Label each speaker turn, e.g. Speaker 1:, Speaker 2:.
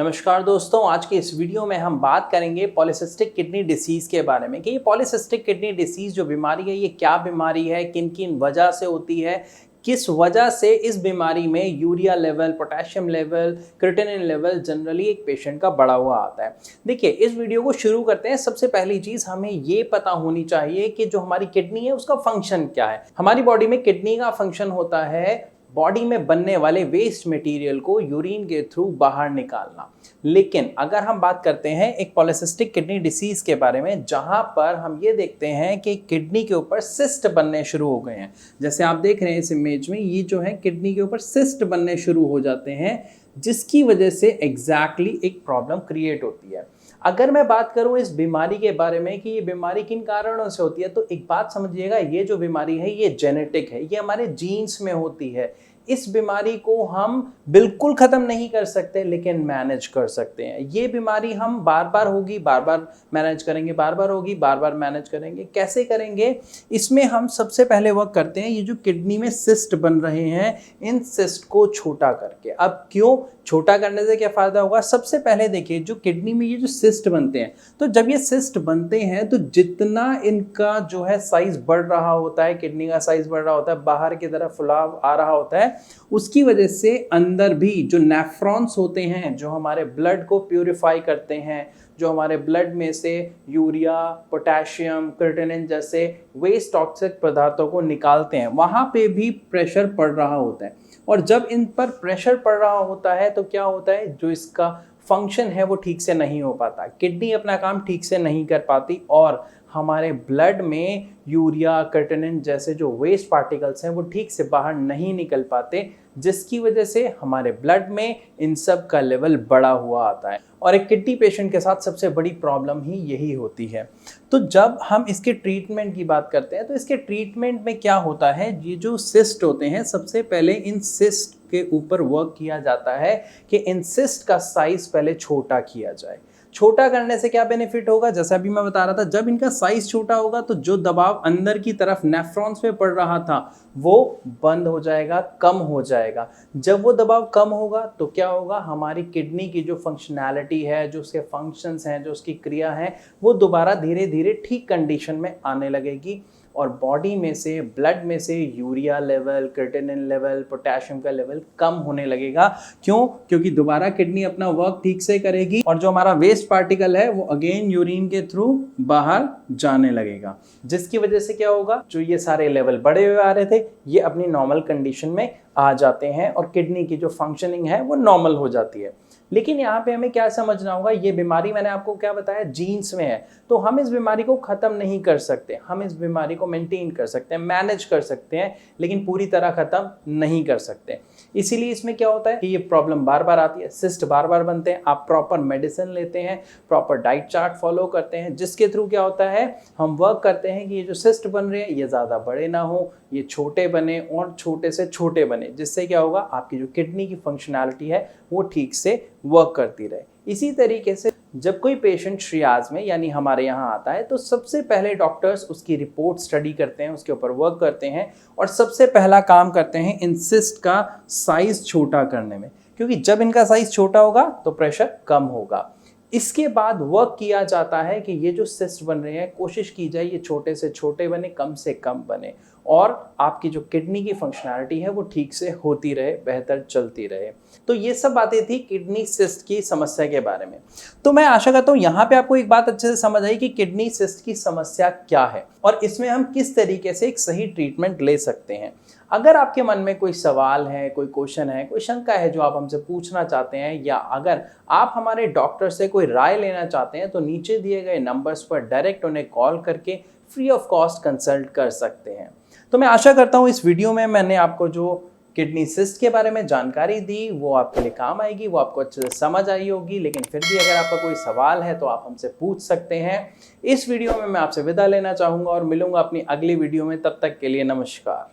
Speaker 1: नमस्कार दोस्तों, आज की इस वीडियो में हम बात करेंगे पॉलीसिस्टिक किडनी डिसीज़ के बारे में कि ये पॉलीसिस्टिक किडनी डिसीज़ जो बीमारी है ये क्या बीमारी है, किन किन वजह से होती है, किस वजह से इस बीमारी में urea level, potassium level, creatinine level generally एक पेशेंट का बढ़ा हुआ आता है। देखिए, इस वीडियो को शुरू करते हैं। सबसे पहली चीज़ हमें ये पता होनी चाहिए कि जो हमारी किडनी है उसका फंक्शन क्या है। हमारी बॉडी में किडनी का फंक्शन होता है बॉडी में बनने वाले वेस्ट मटेरियल को यूरिन के थ्रू बाहर निकालना। लेकिन अगर हम बात करते हैं एक पॉलीसिस्टिक किडनी डिसीज़ के बारे में, जहां पर हम ये देखते हैं कि किडनी के ऊपर सिस्ट बनने शुरू हो गए हैं। जैसे आप देख रहे हैं इस इमेज में, ये जो है किडनी के ऊपर सिस्ट बनने शुरू हो जाते हैं, जिसकी वजह से एग्जैक्टली एक प्रॉब्लम क्रिएट होती है। अगर मैं बात करूं इस बीमारी के बारे में कि ये बीमारी किन कारणों से होती है, तो एक बात समझिएगा, ये जो बीमारी है ये जेनेटिक है, ये हमारे जीन्स में होती है। इस बीमारी को हम बिल्कुल ख़त्म नहीं कर सकते, लेकिन मैनेज कर सकते हैं। ये बीमारी हम बार बार होगी, बार बार मैनेज करेंगे, बार बार होगी, बार बार मैनेज करेंगे। कैसे करेंगे? इसमें हम सबसे पहले वर्क करते हैं ये जो किडनी में सिस्ट बन रहे हैं, इन सिस्ट को छोटा करके। अब क्यों छोटा करने से क्या फ़ायदा होगा? सबसे पहले देखिए, जो किडनी में ये जो सिस्ट बनते हैं, तो जब ये सिस्ट बनते हैं तो जितना इनका जो है साइज़ बढ़ रहा होता है, किडनी का साइज़ बढ़ रहा होता है, बाहर की तरफ फुलाव आ रहा होता है, उसकी वजह से अंदर भी जो नेफ्रॉन्स होते हैं, जो हमारे ब्लड को प्यूरिफाई करते हैं, जो हमारे ब्लड में से यूरिया, पोटेशियम, क्रिएटिनिन जैसे वेस्ट टॉक्सिक पदार्थों को निकालते हैं, वहाँ पे भी प्रेशर पड़ रहा होता है। और जब इन पर प्रेशर पड़ रहा होता है तो क्या होता है, जो इसका फंक्शन है वो ठीक से नहीं हो पाता, किडनी अपना काम ठीक से नहीं कर पाती और हमारे ब्लड में यूरिया, क्रिएटिनिन जैसे जो वेस्ट पार्टिकल्स हैं वो ठीक से बाहर नहीं निकल पाते, जिसकी वजह से हमारे ब्लड में इन सब का लेवल बढ़ा हुआ आता है। और एक किडनी पेशेंट के साथ सबसे बड़ी प्रॉब्लम ही यही होती है। तो जब हम इसके ट्रीटमेंट की बात करते हैं तो इसके ट्रीटमेंट में क्या होता है, ये जो सिस्ट होते हैं, सबसे पहले इन सिस्ट के ऊपर वर्क किया जाता है कि इन सिस्ट का साइज पहले छोटा किया जाए। छोटा करने से क्या बेनिफिट होगा? जैसा अभी मैं बता रहा था, जब इनका साइज छोटा होगा तो जो दबाव अंदर की तरफ नेफ्रॉन्स पे पड़ रहा था वो बंद हो जाएगा, कम हो जाएगा। जब वो दबाव कम होगा तो क्या होगा, हमारी किडनी की जो फंक्शनैलिटी है, जो उसके फंक्शंस हैं, जो उसकी क्रिया है, वो दोबारा धीरे धीरे ठीक कंडीशन में आने लगेगी और बॉडी में से, ब्लड में से urea level, creatinine level, potassium का लेवल कम होने लगेगा। क्यों? क्योंकि दोबारा किडनी अपना वर्क ठीक से करेगी और जो हमारा वेस्ट पार्टिकल है वो अगेन यूरिन के थ्रू बाहर जाने लगेगा, जिसकी वजह से क्या होगा, जो ये सारे लेवल बढ़े हुए आ रहे थे ये अपनी नॉर्मल कंडीशन में आ जाते हैं और किडनी की जो फंक्शनिंग है वो नॉर्मल हो जाती है। लेकिन यहाँ पे हमें क्या समझना होगा, ये बीमारी मैंने आपको क्या बताया, जीन्स में है, तो हम इस बीमारी को ख़त्म नहीं कर सकते। हम इस बीमारी को मेंटेन कर सकते हैं, मैनेज कर सकते हैं, लेकिन पूरी तरह ख़त्म नहीं कर सकते। इसीलिए इसमें क्या होता है कि ये प्रॉब्लम बार बार आती है, सिस्ट बार बार बनते हैं। आप प्रॉपर मेडिसिन लेते हैं, प्रॉपर डाइट चार्ट फॉलो करते हैं, जिसके थ्रू क्या होता है, हम वर्क करते हैं कि ये जो सिस्ट बन रहे हैं ये ज़्यादा बड़े ना हो, ये छोटे बने और छोटे से छोटे बने, जिससे क्या होगा, आपकी जो किडनी की फंक्शनैलिटी है वो ठीक से वर्क करती रहे। इसी तरीके से जब कोई पेशेंट श्रियाज में यानी हमारे यहाँ आता है तो सबसे पहले डॉक्टर्स उसकी रिपोर्ट स्टडी करते हैं, उसके ऊपर वर्क करते हैं और सबसे पहला काम करते हैं इन सिस्ट का साइज छोटा करने में, क्योंकि जब इनका साइज छोटा होगा तो प्रेशर कम होगा। इसके बाद वर्क किया जाता है कि ये जो सिस्ट बन रहे हैं, कोशिश की जाए ये छोटे से छोटे बने, कम से कम बने और आपकी जो किडनी की फंक्शनैलिटी है वो ठीक से होती रहे, बेहतर चलती रहे। तो ये सब बातें थी किडनी सिस्ट की समस्या के बारे में। तो मैं आशा करता हूँ यहाँ पे आपको एक बात अच्छे से समझ आई कि किडनी सिस्ट की समस्या क्या है और इसमें हम किस तरीके से एक सही ट्रीटमेंट ले सकते हैं। अगर आपके मन में कोई सवाल है, कोई क्वेश्चन है, कोई शंका है जो आप हमसे पूछना चाहते हैं, या अगर आप हमारे डॉक्टर से कोई राय लेना चाहते हैं, तो नीचे दिए गए नंबर्स पर डायरेक्ट उन्हें कॉल करके फ्री ऑफ कॉस्ट कंसल्ट कर सकते हैं। तो मैं आशा करता हूँ इस वीडियो में मैंने आपको जो किडनी सिस्ट के बारे में जानकारी दी वो आपके लिए काम आएगी, वो आपको अच्छे से समझ आई होगी। लेकिन फिर भी अगर आपका कोई सवाल है तो आप हमसे पूछ सकते हैं। इस वीडियो में मैं आपसे विदा लेना चाहूँगा और मिलूंगा अपनी अगली वीडियो में। तब तक के लिए नमस्कार।